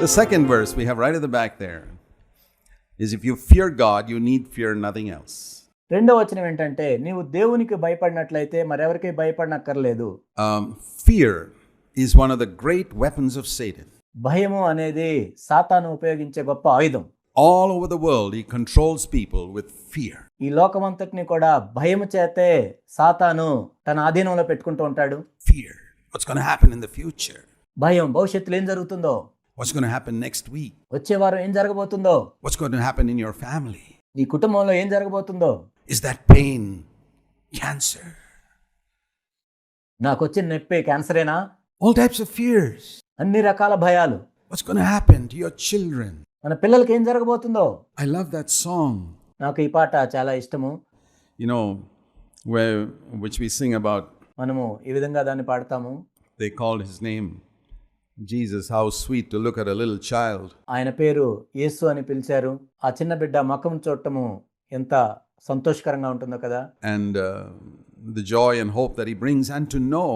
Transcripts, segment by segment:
The second verse we have right at the back there is, if you fear God, you need fear nothing else. రెండో వచనం ఏంటంటే, నీవు దేవునికి భయపడినట్లయితే మరెవరికి భయపడనక్కర్లేదు. Fear is one of the great weapons of Satan. భయము అనేది సాతాను ఉపయోగించే గొప్ప ఆయుధం. All over the world, he controls people with fear. ఈ లోకమంతటిని కూడా భయము చేతే సాతాను తన ఆధీనంలో పెట్టుకుంటూ ఉంటాడు. Fear. What's going to happen in the future? భయం, భవిష్యత్తులో ఏం జరుగుతుందో, What's going to happen next week? వచ్చే వారం ఏం జరగబోతుందో, What's going to happen in your family? నీ కుటుంబంలో ఏం జరగబోతుందో. Is that pain cancer? నాకు వచ్చిన నొప్పి క్యాన్సరేనా? All types of fears. అన్ని రకాల భయాలు. What's going to happen to your children? మన పిల్లలకి ఏం జరగబోతుందో. I love that song. నాకు ఈ పాట చాలా ఇష్టము. You know, which we sing about. మనము ఈ విధంగా దాన్ని పాడతాము. They called his name Jesus. How sweet to look at a little child. ఆయన పేరు యేసు అని పిలిచారు. ఆ చిన్న బిడ్డ ముఖం చూడటము ఎంత సంతోషకరంగా ఉంటుందో కదా. And the joy and hope that he brings, and to know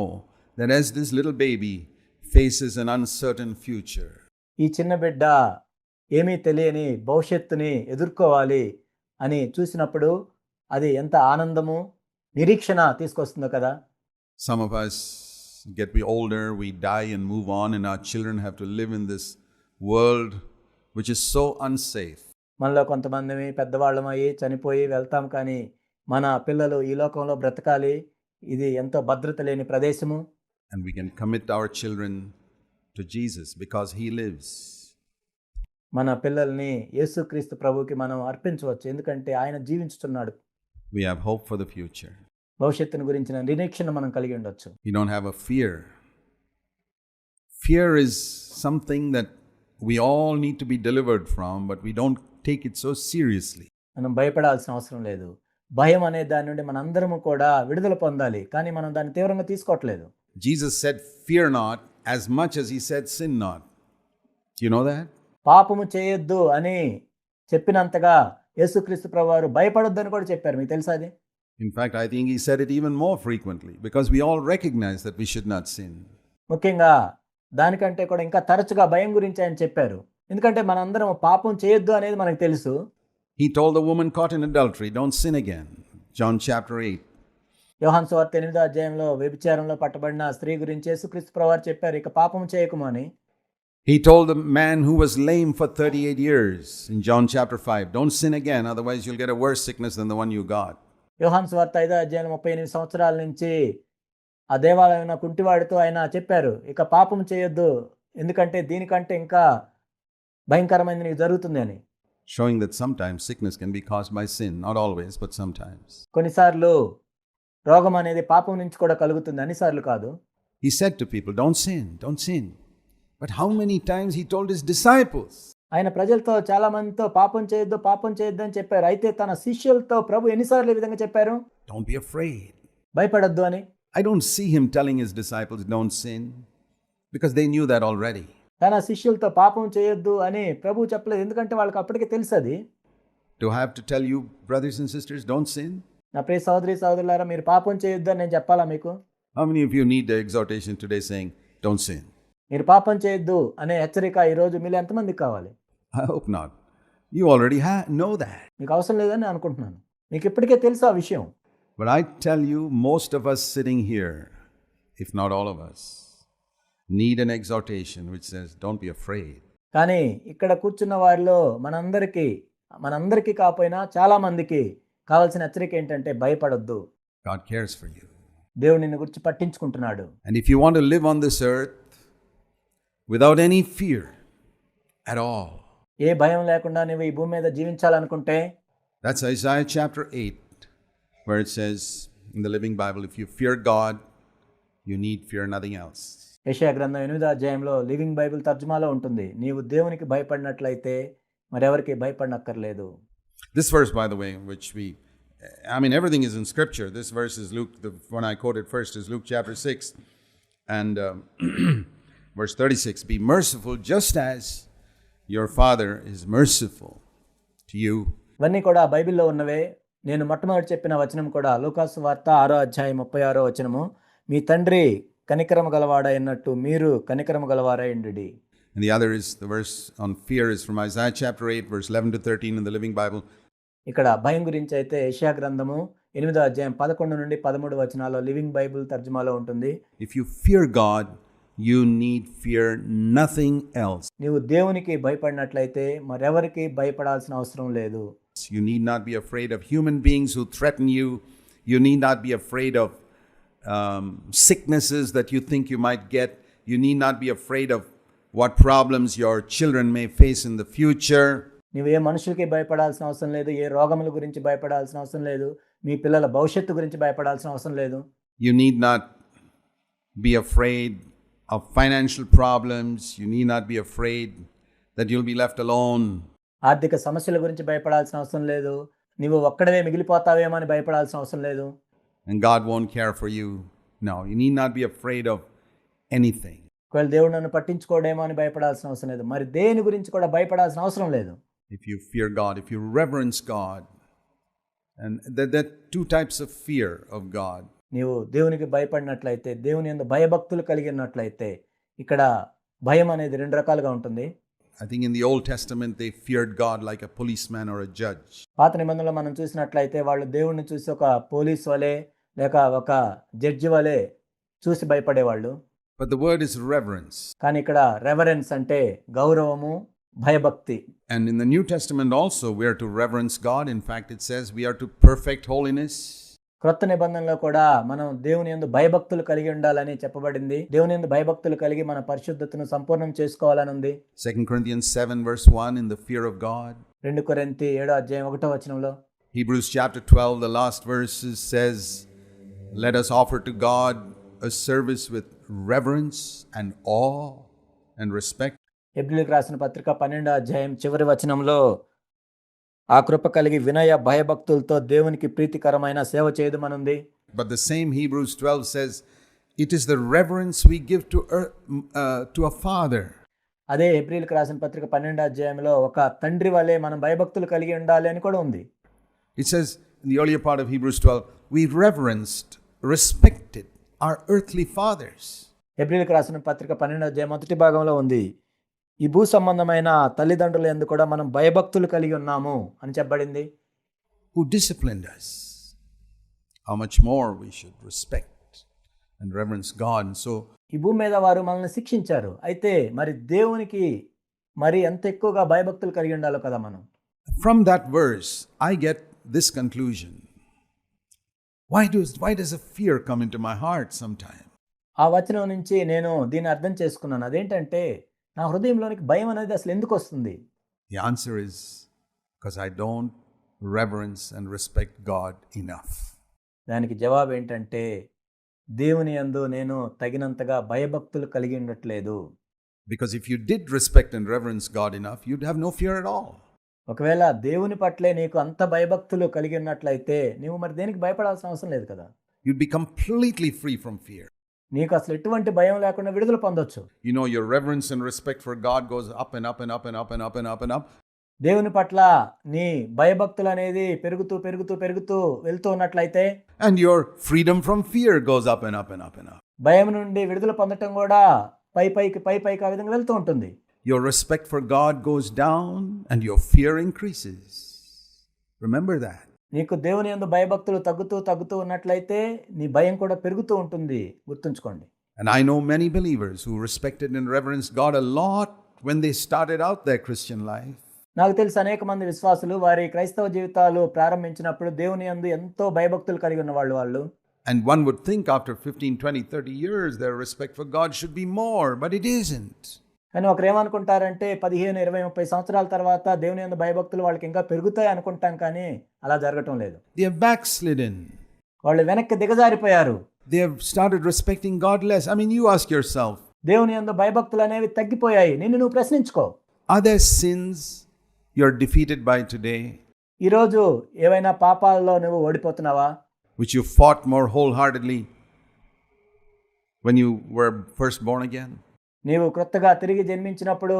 that as this little baby faces an uncertain future. ఈ చిన్న బిడ్డ ఏమీ తెలియని భవిష్యత్తుని ఎదుర్కోవాలి అని చూసినప్పుడు అది ఎంత ఆనందము, నిరీక్షణ తీసుకొస్తుందో కదా. Some of us get older, we die and move on, and our children have to live in this world which is so unsafe. మనలో కొంతమంది పెద్దవాళ్ళమయ్యి చనిపోయి వెళ్తాం, కానీ మన పిల్లలు ఈ లోకంలో బ్రతకాలి. ఇది ఎంతో భద్రత లేని ప్రదేశము. And we can commit our children to Jesus because he lives. మన పిల్లల్ని యేసుక్రీస్తు ప్రభువుకి మనం అర్పించవచ్చు, ఎందుకంటే ఆయన జీవించుతున్నాడు. We have hope for the future. భవిష్యత్తును గురించిన నిరీక్షణ మనం కలిగి ఉండొచ్చు. You don't have a fear. Fear is something that we all need to be delivered from, but we don't take it so seriously. మనం భయపడాల్సిన అవసరం లేదు. భయం అనే దాని నుండి మనందరము కూడా విడుదల పొందాలి, కానీ మనం దాన్ని తీవ్రంగా తీసుకోవట్లేదు. Jesus said, fear not, as much as he said, sin not. Do you know that? పాపము చేయొద్దు అని చెప్పినంతగా యేసుక్రీస్తు ప్రభువారు భయపడొద్దని కూడా చెప్పారు. మీకు తెలుసా అది? In fact, I think he said it even more frequently, because we all recognize that we should not sin. ముఖ్యంగా దానికంటే కూడా ఇంకా తరచుగా భయం గురించి ఆయన చెప్పారు, ఎందుకంటే మనందరం పాపం చేయొద్దు అనేది మనకు తెలుసు. He told the woman caught in adultery, don't sin again. John chapter 8. యోహాను సువార్త 8వ అధ్యాయంలో వ్యభిచారంలో పట్టబడిన స్త్రీ గురించి యేసుక్రీస్తు ప్రభువారు చెప్పారు, ఇక పాపం చేయకుము అని. He told the man who was lame for 38 years in John chapter 5, don't sin again, otherwise you'll get a worse sickness than the one you got. యోహాను సువార్త 5వ అధ్యాయం 38 సంవత్సరాల నుంచి ఆ దేవాలయంలో కుంటివాడితో ఆయన చెప్పారు, ఇక పాపం చేయొద్దు, ఎందుకంటే దీనికంటే ఇంకా భయంకరమైనది నీకు జరుగుతుంది అని. Showing that sometimes sickness can be caused by sin, not always, but sometimes. కొన్నిసార్లు రోగం అనేది పాపం నుంచి కూడా కలుగుతుంది, అన్నిసార్లు కాదు. He said to people, don't sin, don't sin. But how many times he told his disciples? ఆయన ప్రజలతో చాలా మందితో పాపం చేయొద్దు అని చెప్పారు. అయితే తన శిష్యులతో ప్రభు ఎన్నిసార్లు ఈ విధంగా చెప్పారు? Don't be afraid. భయపడొద్దు అని. I don't see him telling his disciples don't sin, because they knew that already. తన శిష్యులతో పాపం చేయొద్దు అని ప్రభు చెప్పలేదు, ఎందుకంటే వాళ్ళకి అప్పటికే తెలుసు అది. Do I have to tell you, brothers and sisters, don't sin? నా ప్రియ సహోదరి సహోదరులారా, మీరు పాపం చేయొద్దు అని నేను చెప్పాలా మీకు? How many of you need the exhortation today saying don't sin? మీరు పాపం చేయొద్దు అనే హెచ్చరిక ఈరోజు మీలో ఎంతమందికి కావాలి? I hope not. You already know that. మీకు అవసరం లేదని అనుకుంటున్నాను. మీకు ఇప్పటికే తెలుసు ఆ విషయం. But I tell you, most of us sitting here, if not all of us, need an exhortation which says, don't be afraid. కానీ ఇక్కడ కూర్చున్న వారిలో మనందరికీ కాకపోయినా చాలా మందికి కావాల్సిన హెచ్చరిక ఏంటంటే భయపడొద్దు. God cares for you. దేవుడు నిన్ను గురించి పట్టించుకుంటున్నాడు. And if you want to live on this earth without any fear at all, ఏ భయం లేకుండా నువ్వు ఈ భూమి మీద జీవించాలనుకుంటే, that's Isaiah chapter 8, where it says in the Living Bible, if you fear God, you need fear nothing else. యెషయా గ్రంథం 8వ అధ్యాయంలో లివింగ్ బైబిల్ తర్జుమాలో ఉంటుంది, నీవు దేవునికి భయపడినట్లయితే మరెవరికి భయపడనక్కర్లేదు. This verse, by the way, everything is in scripture. This verse is Luke, the one I quoted first is Luke chapter 6 and verse 36. Be merciful just as your Father is merciful to you. ఇవన్నీ కూడా బైబిల్లో ఉన్నవే. నేను మొట్టమొదటి చెప్పిన వచనం కూడా లూకాసు వార్త 6వ అధ్యాయం 36వ వచనము, మీ తండ్రి కనికరము గలవాడైనట్టు మీరు కనికరము గలవారై ఉండుడి. And the other is, the verse on fear is from Isaiah chapter 8, verse 11 to 13 in the Living Bible. ఇక్కడ భయం గురించి అయితే యెషయా గ్రంథము 8వ అధ్యాయం 11 నుండి 13 వచనాల్లో లివింగ్ బైబిల్ తర్జుమాలో ఉంటుంది. If you fear God, you need fear nothing else. నీవు దేవునికి భయపడినట్లయితే మరెవరికి భయపడాల్సిన అవసరం లేదు. You need not be afraid of human beings who threaten you. You need not be afraid of sicknesses that you think you might get. You need not be afraid of what problems your children may face in the future. నీవు ఏ మనుషులకి భయపడాల్సిన అవసరం లేదు, ఏ రోగముల గురించి భయపడాల్సిన అవసరం లేదు, మీ పిల్లల భవిష్యత్తు గురించి భయపడాల్సిన అవసరం లేదు. You need not be afraid of financial problems. You need not be afraid that you'll be left alone. ఆర్థిక సమస్యల గురించి భయపడాల్సిన అవసరం లేదు, నీవు ఒక్కడవే మిగిలిపోతావేమో అని భయపడాల్సిన అవసరం లేదు. And God won't care for you. No, you need not be afraid of anything. ఒకవేళ దేవుడు నన్ను పట్టించుకోడేమో అని భయపడాల్సిన అవసరం లేదు, మరి దేని గురించి కూడా భయపడాల్సిన అవసరం లేదు. If you fear God, if you reverence God, and there are two types of fear of God. నీవు దేవునికి భయపడినట్లయితే, దేవుని యందు భయభక్తులు కలిగినట్లయితే, ఇక్కడ భయం అనేది రెండు రకాలుగా ఉంటుంది. I think in the Old Testament they feared God like a policeman or a judge. పాత నిబంధనలో మనం చూసినట్లయితే వాళ్ళు దేవుడిని చూసి ఒక పోలీస్ వలె లేక ఒక జడ్జి వలె చూసి భయపడేవాళ్ళు. But the word is reverence. కానీ ఇక్కడ రెవరెన్స్ అంటే గౌరవము, భయభక్తి. And in the New Testament also we are to reverence God. In fact, it says we are to perfect holiness. క్రొత్త నిబంధనలో కూడా మనం దేవుని యందు భయభక్తులు కలిగి ఉండాలని చెప్పబడింది. దేవుని యందు భయభక్తులు కలిగి మన పరిశుద్ధతను సంపూర్ణం చేసుకోవాలని ఉంది. 2 Corinthians 7 verse 1, in the fear of God. 2 కొరింథీ 7వ అధ్యాయం 1వ వచనంలో. Hebrews chapter 12, the last verses says, let us offer to God a service with reverence and awe and respect. హెబ్రీయులకు రాసిన పత్రిక 12వ అధ్యాయం చివరి వచనంలో ఆ కృప కలిగి వినయ భయభక్తులతో దేవునికి ప్రీతికరమైన సేవ చేయదుమనుంది. But the same Hebrews 12 says, it is the reverence we give to a father. అదే హెబ్రీయులకు రాసిన పత్రిక 12వ అధ్యాయంలో ఒక తండ్రి వలె మనం భయభక్తులు కలిగి ఉండాలి అని కూడా ఉంది. It says in the earlier part of Hebrews 12, we reverenced, respected our earthly fathers. హెబ్రీయులకు రాసిన పత్రిక 12వ అధ్యాయం మొదటి భాగంలో ఉంది, ఈ భూ సంబంధమైన తల్లిదండ్రుల యందు కూడా మనం భయభక్తులు కలిగి ఉన్నాము అని చెప్పబడింది. Who disciplined us. How much more we should respect and reverence God. And so ఈ భూమి మీద వారు మనల్ని శిక్షించారు, అయితే మరి దేవునికి మరి ఎంత ఎక్కువగా భయభక్తులు కలిగి ఉండాలో కదా మనం. from that verse, I get this conclusion. Why does a fear come into my heart sometime? ఆ వచనం నుంచి నేను దీన్ని అర్థం చేసుకున్నాను. అదేంటంటే నా హృదయంలోనికి భయం అనేది అసలు ఎందుకు వస్తుంది? The answer is because I don't reverence and respect God enough. దానికి జవాబు ఏంటంటే దేవుని యందు నేను తగినంతగా భయభక్తులు కలిగి ఉండట్లేదు. Because if you did respect and reverence God enough, you'd have no fear at all. ఒకవేళ దేవుని పట్లే నీకు అంత భయభక్తులు కలిగి ఉన్నట్లయితే నీవు మరి దేనికి భయపడాల్సిన అవసరం లేదు కదా. You'd be completely free from fear. నీకు అసలు ఎటువంటి భయం లేకుండా విడుదల పొందొచ్చు. You know, your reverence and respect for God goes up and up and up and up and up and up and up. దేవుని పట్ల నీ భయభక్తులు అనేది పెరుగుతూ పెరుగుతూ పెరుగుతూ వెళ్తూ ఉన్నట్లయితే And your freedom from fear goes up and up and up and up. భయం నుండి విడుదల పొందటం కూడా పై పైకి ఆ విధంగా వెళ్తూ ఉంటుంది. Your respect for God goes down and your fear increases. Remember that. నీకు దేవుని యందు భయభక్తులు తగ్గుతూ ఉన్నట్లయితే నీ భయం కూడా పెరుగుతూ ఉంటుంది, గుర్తుంచుకోండి. And I know many believers who respected and reverenced God a lot when they started out their Christian life. నాకు తెలిసి అనేక మంది విశ్వాసులు వారి క్రైస్తవ జీవితాలు ప్రారంభించినప్పుడు దేవుని యందు ఎంతో భయభక్తులు కలిగి ఉన్న వాళ్ళు. And one would think after 15, 20, 30 years their respect for God should be more, but it isn't. కానీ ఒకరు ఏమనుకుంటారంటే 15, 20, 30 సంవత్సరాల తర్వాత దేవుని యందు భయభక్తులు వాళ్ళకి ఇంకా పెరుగుతాయి అనుకుంటాం, కానీ అలా జరగటం లేదు. They have backslidden. వాళ్ళు వెనక్కి దిగజారిపోయారు. They have started respecting God less. I mean, you ask yourself, దేవుని యందు భయభక్తులు అనేవి తగ్గిపోయాయి. నిన్ను నువ్వు ప్రశ్నించుకో. are there sins you're defeated by today, ఈరోజు ఏవైనా పాపాలలో నువ్వు ఓడిపోతున్నావా? which you fought more wholeheartedly when you were first born again? నీవు క్రొత్తగా తిరిగి జన్మించినప్పుడు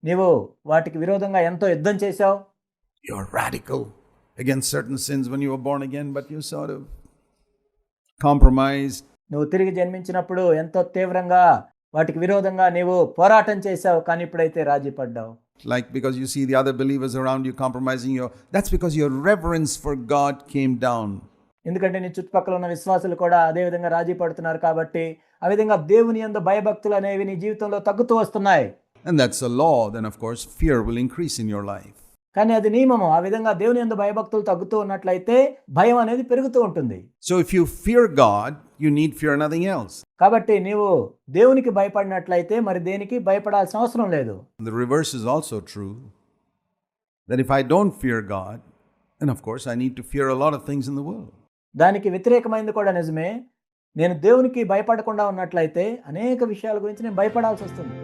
నీవు వాటికి విరోధంగా ఎంతో యుద్ధం చేశావు. You're radical against certain sins when you were born again, but you sort of compromised. నువ్వు తిరిగి జన్మించినప్పుడు ఎంతో తీవ్రంగా వాటికి విరోధంగా నీవు పోరాటం చేశావు, కానీ ఇప్పుడైతే రాజీ పడ్డావు. Like because you see the other believers around you compromising that's because your reverence for God came down. ఎందుకంటే నీ చుట్టుపక్కల ఉన్న విశ్వాసులు కూడా అదే విధంగా రాజీ పడుతున్నారు కాబట్టి ఆ విధంగా దేవుని యందు భయభక్తులు అనేవి నీ జీవితంలో తగ్గుతూ వస్తున్నాయి. And that's a law, then of course fear will increase in your life. కానీ అది నియమము. ఆ విధంగా దేవుని యందు భయభక్తులు తగ్గుతూ ఉన్నట్లయితే భయం అనేది పెరుగుతూ ఉంటుంది. So if you fear God, you need fear nothing else. కాబట్టి నీవు దేవునికి భయపడినట్లయితే మరి దేనికి భయపడాల్సిన అవసరం లేదు. The reverse is also true. That if I don't fear God, then of course I need to fear a lot of things in the world. దానికి వ్యతిరేకమైనది కూడా నిజమే. నేను దేవునికి భయపడకుండా ఉన్నట్లయితే అనేక విషయాల గురించి నేను భయపడాల్సి వస్తుంది.